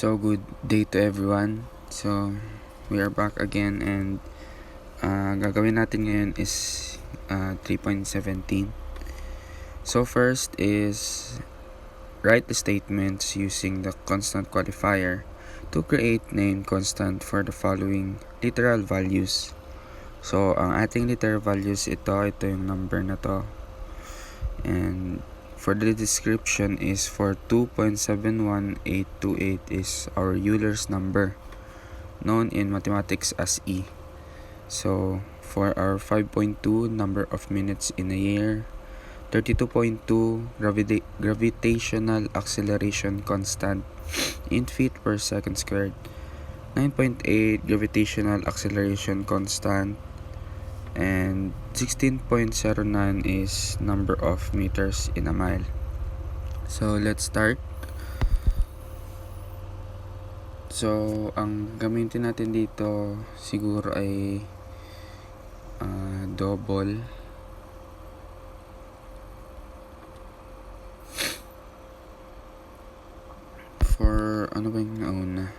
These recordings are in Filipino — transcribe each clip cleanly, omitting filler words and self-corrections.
So good day to everyone. So we are back again and gagawin natin ngayon is 3.17. So first is write the statements using the constant qualifier to create name constant for the following literal values. So ang ating literal values ito yung number na to. And for the description is for 2.71828 is our Euler's number, known in mathematics as E. So for our 5.2 number of minutes in a year, 32.2 gravitational acceleration constant in feet per second squared, 9.8 gravitational acceleration constant, and 16.09 is number of meters in a mile. So let's start. So ang gamitin natin dito siguro ay double. For ano ba yung nauna?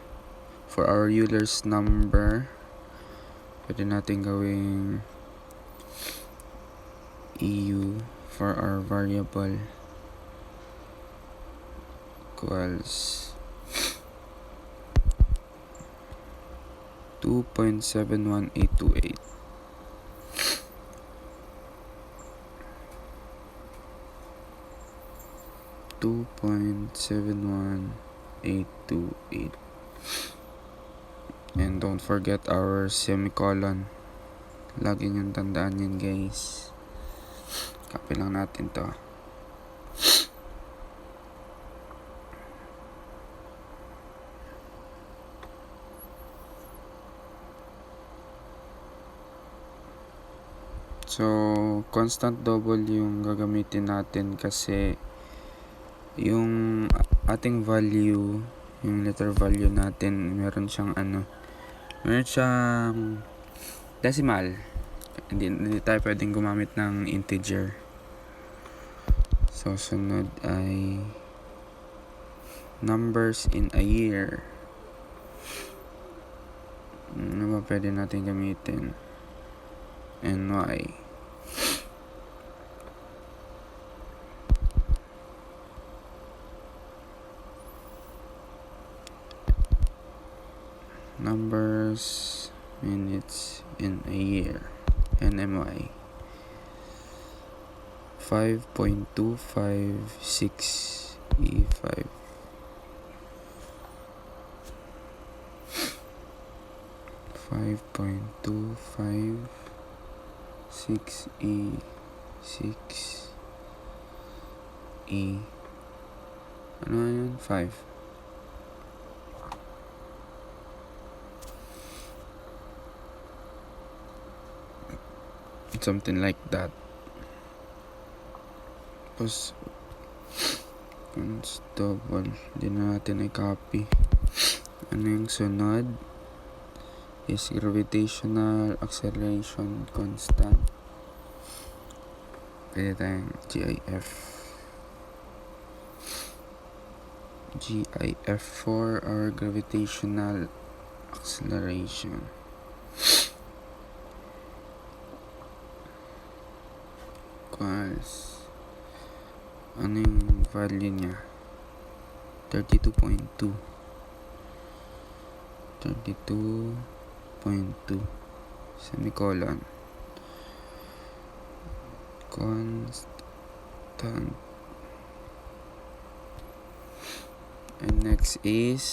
For our Euler's number, pwede natin gawing EU for our variable equals 2.71828. And don't forget our semicolon. Lagi niyong tandaan yan, guys. Copy lang natin to. So, constant double yung gagamitin natin kasi yung ating value, yung letter value natin, meron siyang decimal. Hindi tayo pwedeng gumamit ng integer. So, sunod ay numbers in a year. Ano ba pwede natin gamitin? NY. Numbers, minutes in a year. NMY. 5.256 E5. 5.256 E6 E. Ano yun? 5. Something like that. Tapos double, hindi na natin i-copy. Ano yung sunod is gravitational acceleration constant. Pwede tayong GIF for our gravitational acceleration. Ano yung value niya? 32.2 semicolon constant. And next is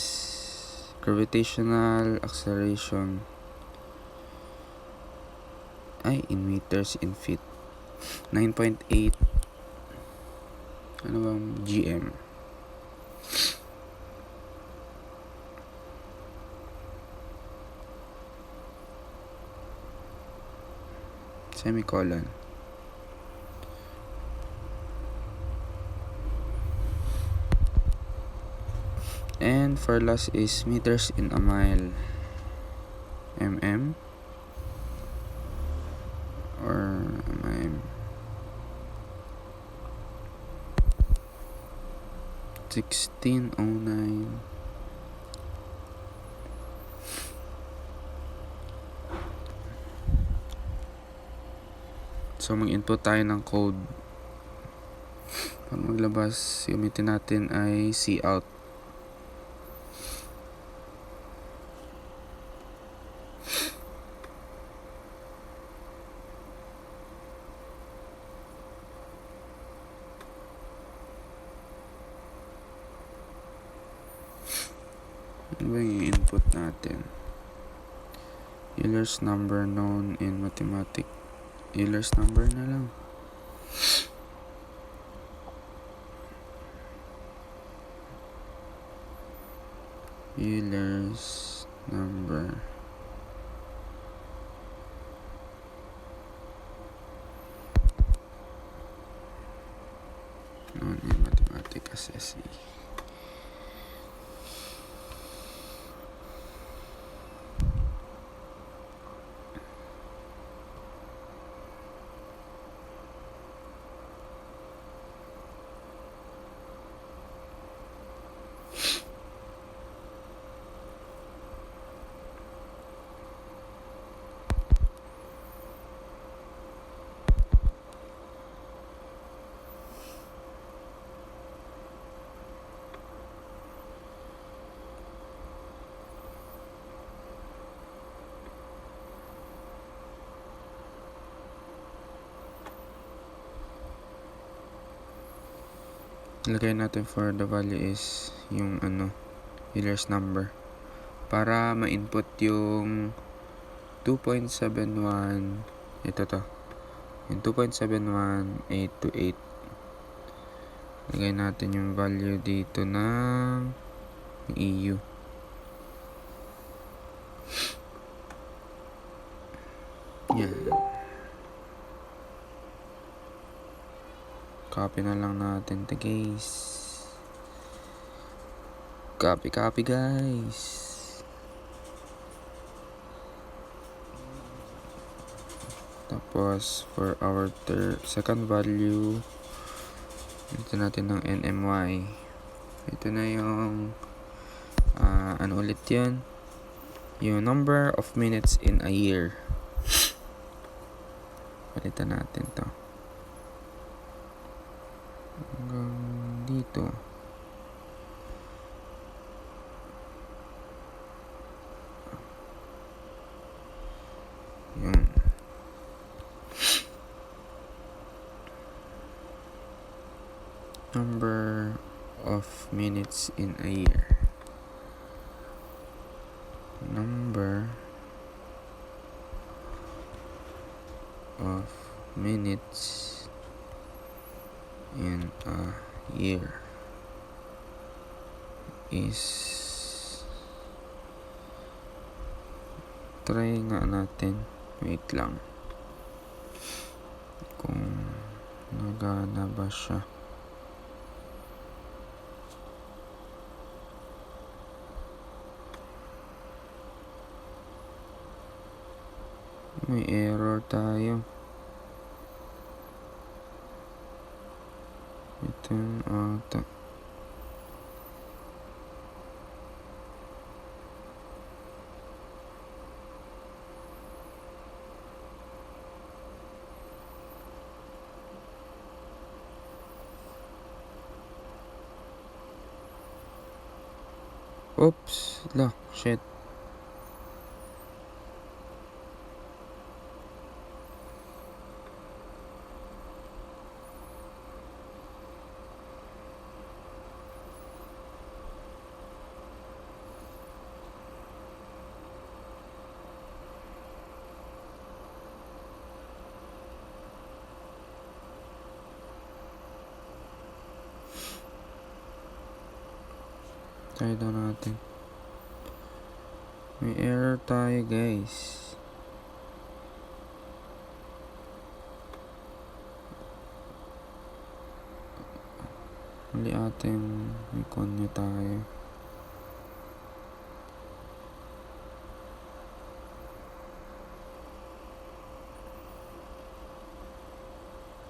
gravitational acceleration in meters in feet. 9.8 ano bang GM? Semicolon. And for last is meters in a mile. MM or MM. 1609 So mag-input tayo ng code. Pag maglabas, gamitin natin ay cout. Ano ba yung input natin? Euler's number known in mathematics. Euler's number na lang. Euler's number. Known in mathematics as SE. Ilagay natin for the value is yung Euler's number para ma-input yung 2.71 yung 2.71828. Ilagay natin yung value dito ng EU. Yan. Copy na lang natin to guys. Copy guys. Tapos for our second value, ito natin ng NMY. Ito na yung ano ulit yun, yung number of minutes in a year. Palitan natin to hanggang dito. Yun. Number of minutes in a year. Number of minutes in a year is, try nga natin, wait lang kung nagana ba siya. May error tayo. Ito yung ata. Oops, shit. Try daw natin. May error tayo guys. Mali ata yung icon niya tayo.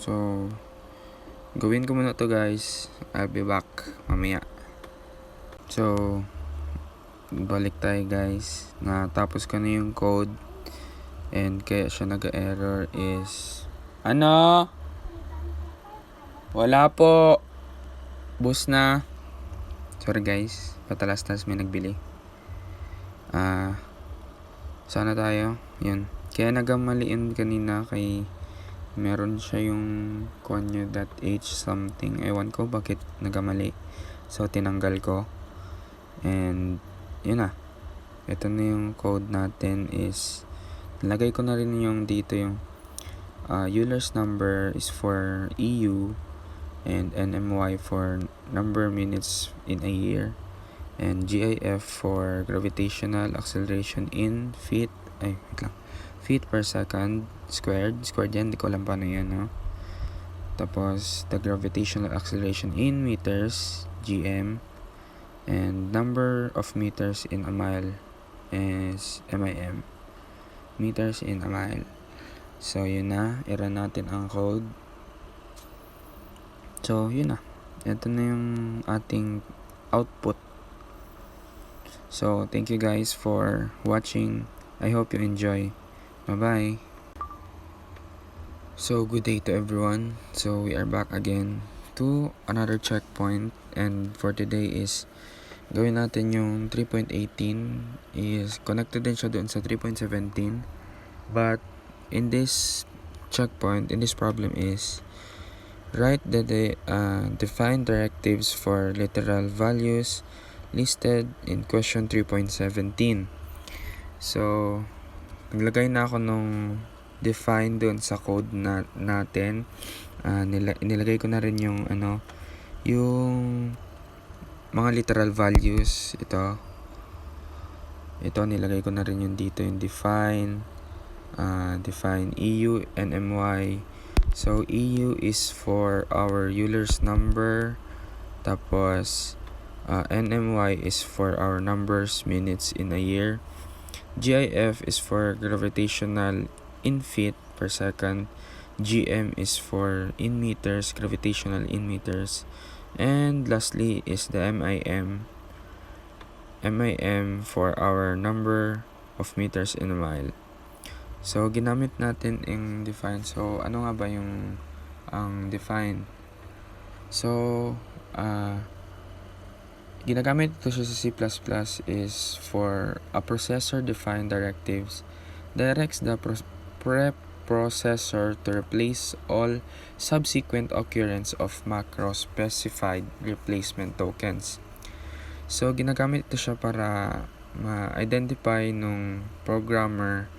So gawin ko muna to guys. I'll be back mamaya. So balik tayo guys. Natapos ko na yung code and kaya siya nag-error is Ano? Wala po. Bus na. Sorry guys, patalastas may nagbili. Sana tayo. Yun. Kaya nagamaliin kanina kay meron siya yung konyo.h something. Ewan ko bakit nagamali. So tinanggal ko. And yun na. Ito na yung code natin is nilagay ko na rin yung dito yung Euler's number is for EU and NMY for number minutes in a year and GIF for gravitational acceleration in feet feet per second squared yan, di ko alam paano yan, no? Tapos the gravitational acceleration in meters GM and number of meters in a mile is MIM, meters in a mile. So yun na, i-run natin ang code. So yun na, ito na yung ating output. So thank you guys for watching. I hope you enjoy. Bye bye. So good day to everyone. So we are back again to another checkpoint, and for today is gawin natin yung 3.18 is connected din siya doon sa 3.17, but in this checkpoint, in this problem is write the define directives for literal values listed in question 3.17. So naglagay na ako nung define doon sa code natin. Nilagay ko na rin yung yung mga literal values. Ito nilagay ko na rin yung dito yung define EU and MY. So EU is for our Euler's number, tapos NMY is for our numbers minutes in a year. GIF is for gravitational in feet per second. GM is for in meters, gravitational in meters. And lastly is the MIM for our number of meters in a mile. So ginamit natin yung define. So ano nga ba yung define? So ginagamit ito siya sa C++ is for a processor defined directives directs the preprocessor to replace all subsequent occurrence of macro specified replacement tokens. So ginagamit ito siya para ma-identify nung programmer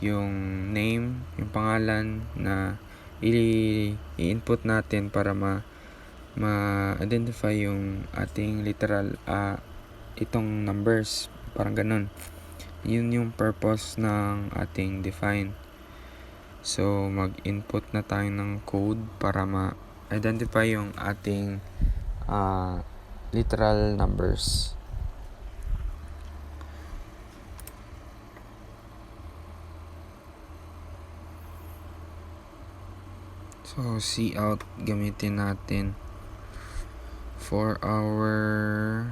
yung name, yung pangalan na i-input natin para ma-identify yung ating literal itong numbers, parang ganun. Yun yung purpose ng ating define. So mag-input na tayo ng code para ma-identify yung ating literal numbers. So cout gamitin natin for our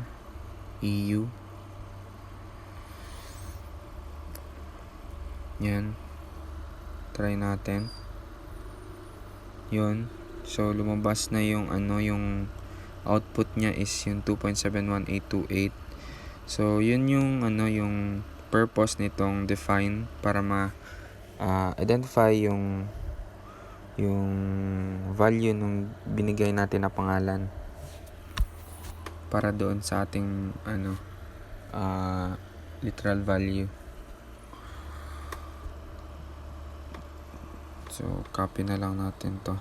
EU. Yan. Try natin. Yun. So lumabas na yung yung output niya is yung 2.71828. So yun yung yung purpose nitong define para identify yung value nung binigay natin na pangalan para doon sa ating literal value. So copy na lang natin to.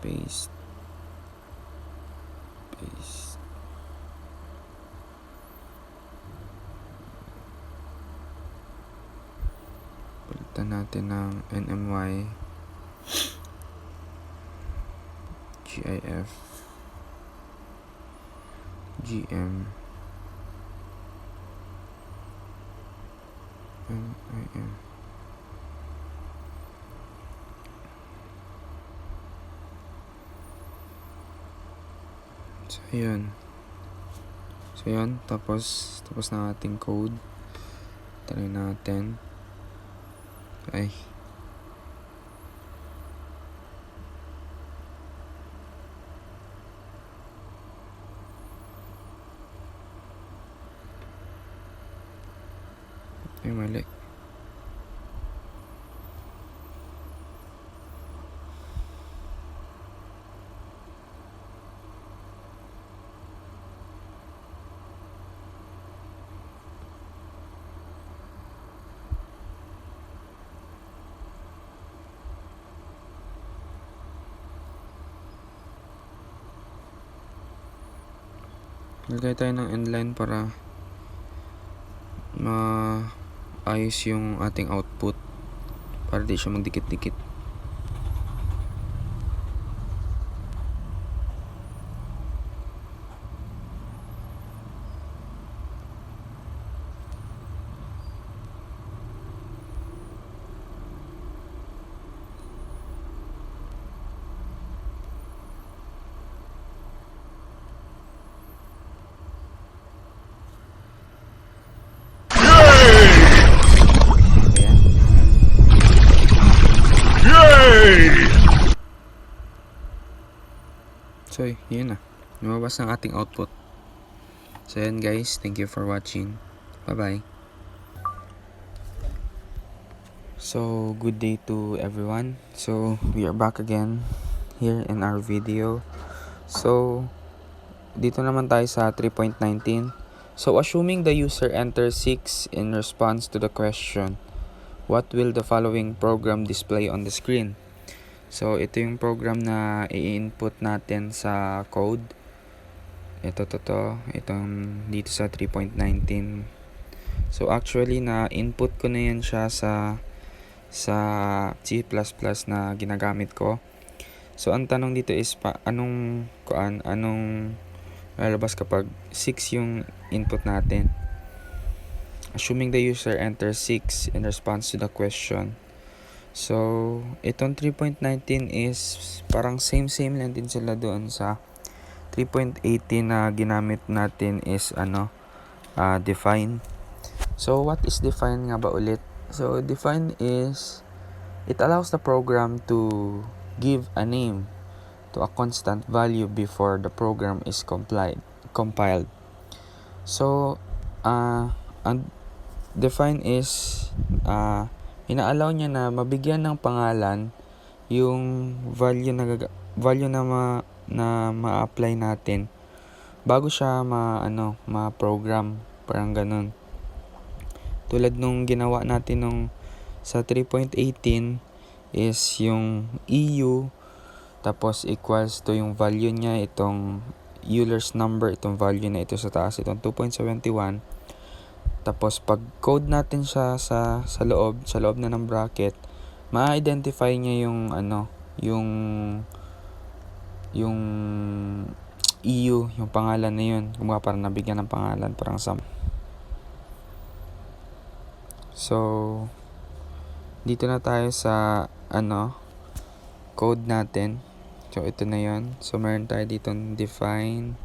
Paste. Palitan natin ng NMY, GIF, GM, MIM. So yun. So yun, tapos na ating code. Try natin. Ay. Ay, mali. Lagay tayo ng endline para maayos yung ating output, para di siya magdikit-dikit. So, yun na. Lumabas ng ating output. So, yun guys. Thank you for watching. Bye-bye. So, good day to everyone. So, we are back again here in our video. So, dito naman tayo sa 3.19. So, assuming the user enters 6 in response to the question, what will the following program display on the screen? So, ito yung program na i-input natin sa code. Itong dito sa 3.19. So, actually, na-input ko na yan siya sa C++ na ginagamit ko. So, ang tanong dito is anong lalabas kapag 6 yung input natin. Assuming the user enters 6 in response to the question. So, itong 3.19 is parang same lang din sila doon sa 3.18 na ginamit natin is define. So, what is define nga ba ulit? So, define is it allows the program to give a name to a constant value before the program is compiled. So, define is ina-allow niya na mabigyan ng pangalan yung value na ma-apply natin bago siya ma-program, parang ganun. Tulad nung ginawa natin nung sa 3.18 is yung EU tapos equals to yung value niya, itong Euler's number, itong value na ito sa taas, itong 2.71. Tapos pag code natin siya sa loob na ng bracket, ma-identify niya yung yung EU, yung pangalan na yun. Kumbaga parang nabigyan ng pangalan, parang sum. So, dito na tayo sa code natin. So, ito na yun. So, meron tayo dito define.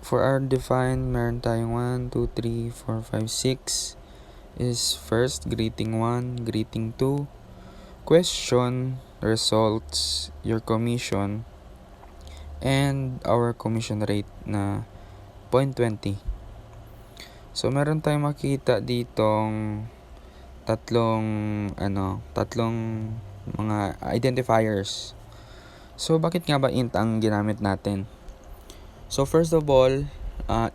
For our define, meron tayong 1, 2, 3, 4, 5, 6 is first, greeting 1, greeting 2, question, results, your commission, and our commission rate na 0.20. So, meron tayong makita ditong tatlong mga identifiers. So, bakit nga ba int ang ginamit natin? So, first of all,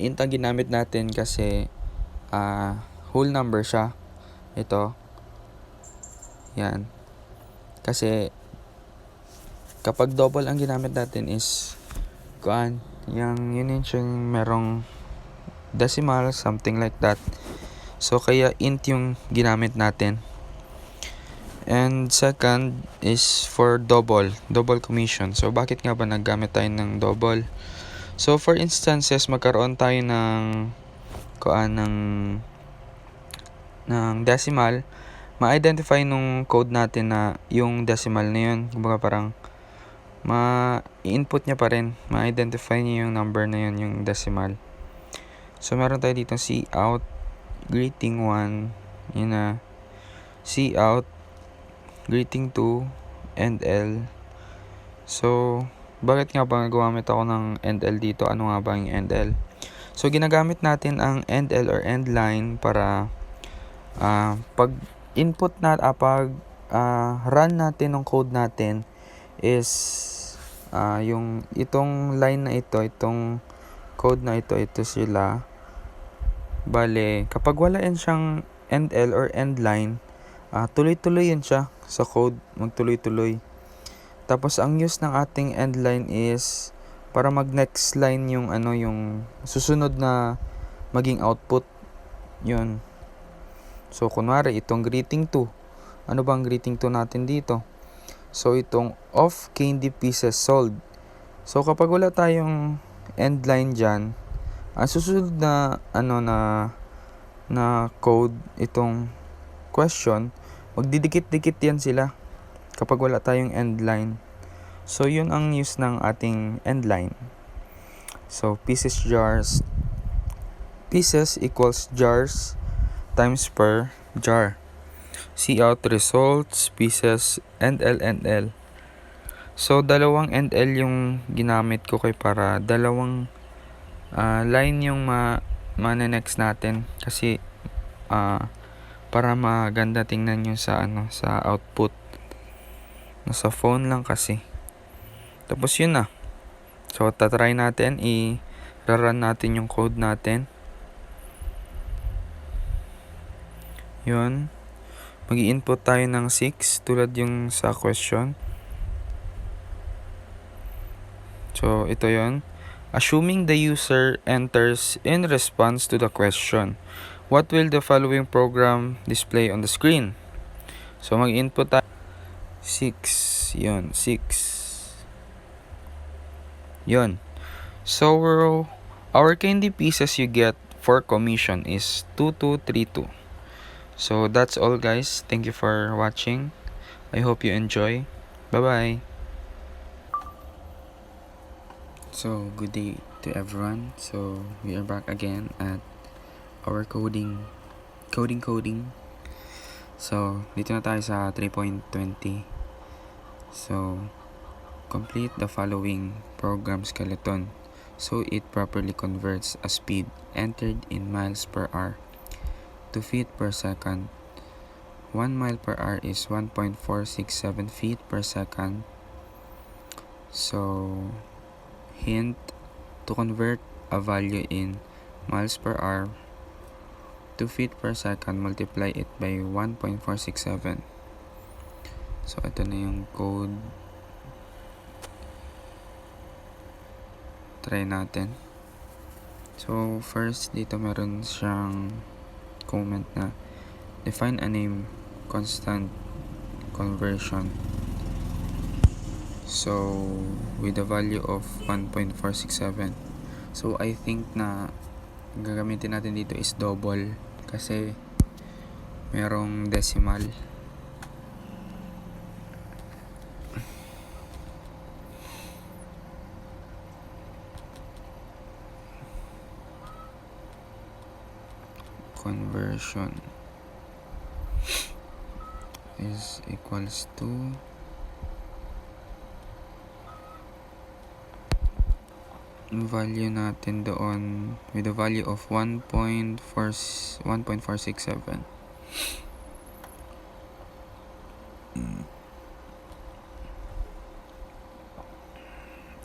int ang ginamit natin kasi whole number siya. Ito. Yan. Kasi, kapag double ang ginamit natin is, yun yung merong decimal, something like that. So, kaya int yung ginamit natin. And second is for double commission. So, bakit nga ba naggamit tayo ng double? So, for instances, magkaroon tayo ng decimal, ma-identify nung code natin na yung decimal na yun. Kumbaga parang ma-input niya pa rin, ma-identify niya yung number na yun, yung decimal. So, meron tayo dito cout, greeting 1, yun na, cout, greeting 2, end L. So, bakit nga ba gumamit ako ng end L dito? Ano nga ba yung end L? So, ginagamit natin ang end L or end line para pag input pag run natin ng code natin is yung itong line na ito, itong code na ito sila. Bale, kapag wala yan siyang end L or end line, tuloy-tuloy yan siya sa code, magtuloy-tuloy. Tapos ang use ng ating end line is para mag next line yung yung susunod na maging output. Yun. So kunwari itong greeting 2. Ano bang greeting 2 natin dito? So itong of candy pieces sold. So kapag wala tayong end line diyan, ang susunod na na code itong question, magdidikit-dikit yan sila kapag wala tayong end line. So yun ang use ng ating end line. So pieces equals jars times per jar. Cout results pieces end L. So dalawang end L yung ginamit ko para dalawang line yung next natin kasi para maganda tingnan nyo sa sa output. Nasa phone lang kasi. Tapos yun na. So tatry natin, i-run natin yung code natin. Yun. Mag-i-input tayo ng 6 tulad yung sa question. So ito yun. Assuming the user enters in response to the question, what will the following program display on the screen? So mag-input tayo 6. Yun, 6. Yun. So our candy pieces you get for commission is 2232. So that's all guys. Thank you for watching. I hope you enjoy. Bye-bye. So good day to everyone. So we are back again at our coding. So dito na tayo sa 3.20. So complete the following program skeleton so it properly converts a speed entered in miles per hour to feet per second. 1 mile per hour is 1.467 feet per second. So hint, to convert a value in miles per hour to feet per second, multiply it by 1.467. So ito na yung code. Try natin. So first dito meron siyang comment na define a name constant conversion. So with the value of 1.467. So I think na gagamitin natin dito is double kasi merong decimal. Conversion is equals to value natin doon with the value of 1.467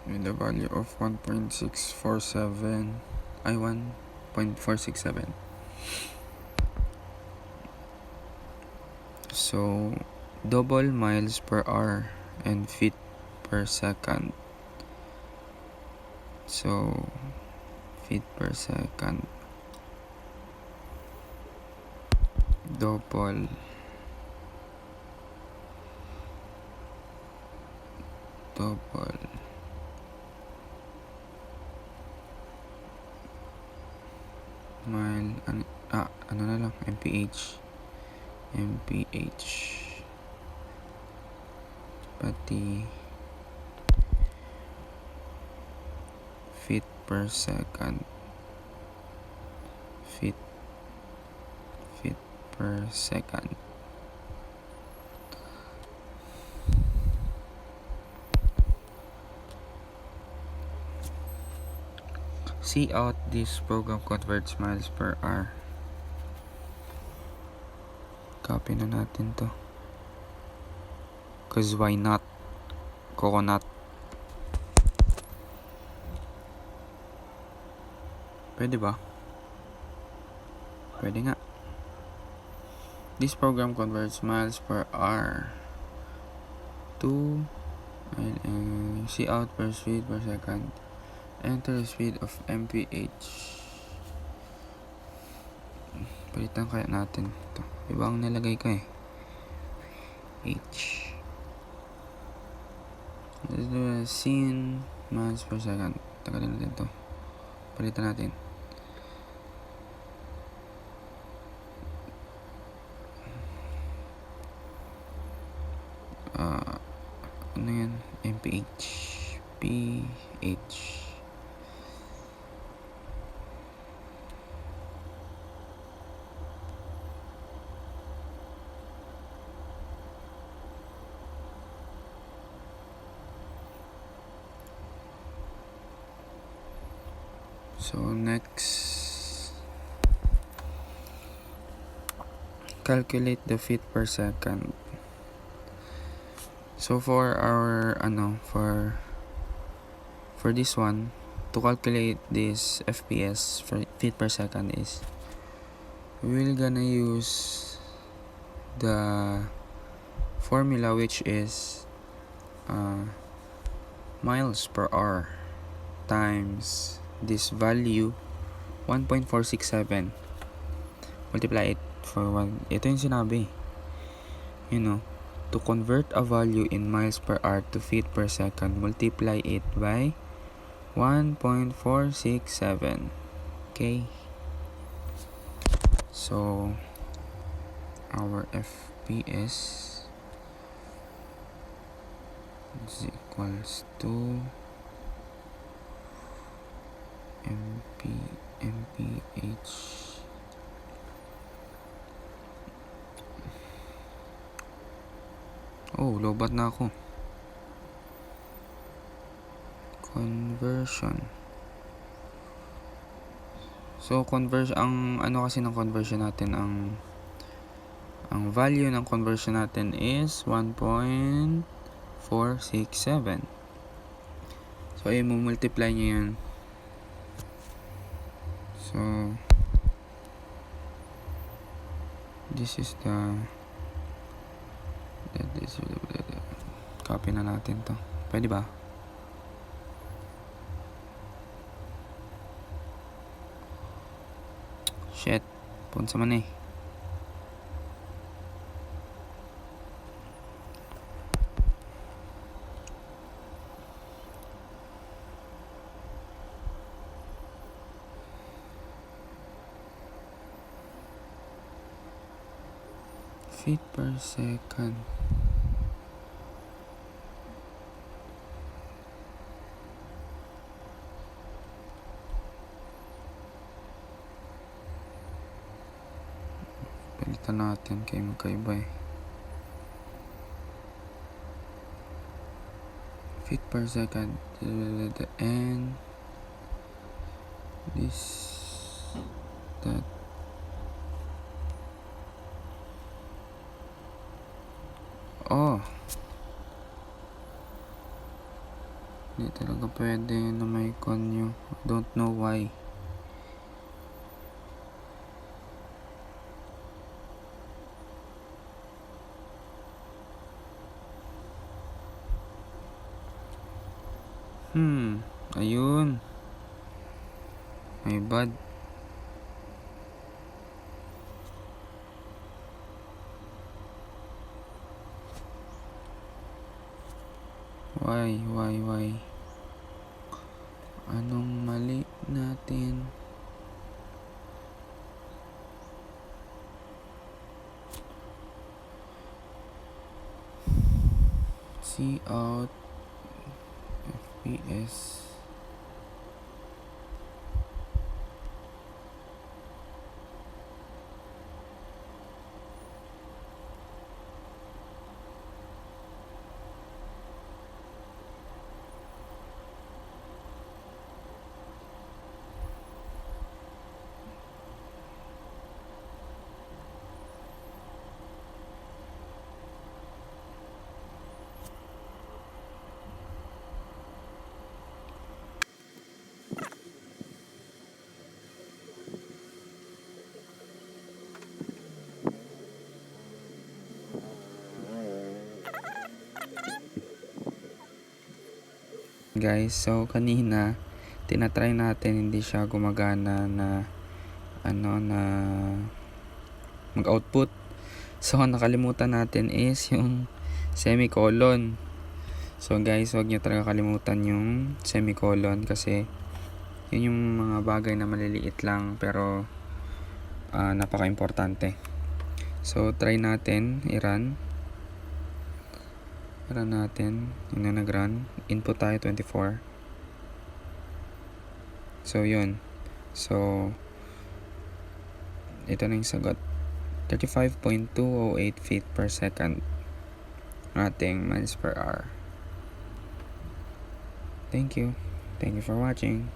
with the value of 1.647 ay 1.467. So double miles per hour and feet per second. So feet per second double mile ano na lang mph pati feet per second. per second. See out, this program converts miles per hour. Copy na natin to. Cause why not? Coconut. Pwede ba? Pwede nga. This program converts miles per hour to see out per speed per second. Enter the speed of mph. Palitan kaya natin ito. Iba ang nilagay ko eh. H. This is scene miles per second. Tagalin natin ito. Palitan natin. Ano yan? mph. ph. So next, calculate the feet per second. So for our for this one, to calculate this FPS for feet per second is we're gonna use the formula, which is miles per hour times this value 1.467 multiply it for 1. Ito yung sinabi, to convert a value in miles per hour to feet per second, multiply it by 1.467. Okay, so our FPS is equals to mph lobat na ako. Conversion. So ang kasi ng conversion natin, ang value ng conversion natin is 1.467. So ay multiply niyo yan. So this is copy na natin to. Pwede ba? Shit, punsa man eh. Feet per second. Palitan natin kay magkaiba eh. Feet per second, and this, that. Hindi talaga pwede na may konyo. Don't know why. Ayun. My bad. Why? Anong mali natin? See out FPS. guys. So kanina tinatry natin, hindi siya gumagana na mag-output. So nakalimutan natin is yung semicolon. So guys, huwag nyo talaga kalimutan yung semicolon kasi yun yung mga bagay na maliliit lang pero napaka-importante. So try natin i-run. Run natin. Yun na nag-run. Input tayo 24. So yun. So ito na yung sagot. 35.208 feet per second ating miles per hour. Thank you for watching.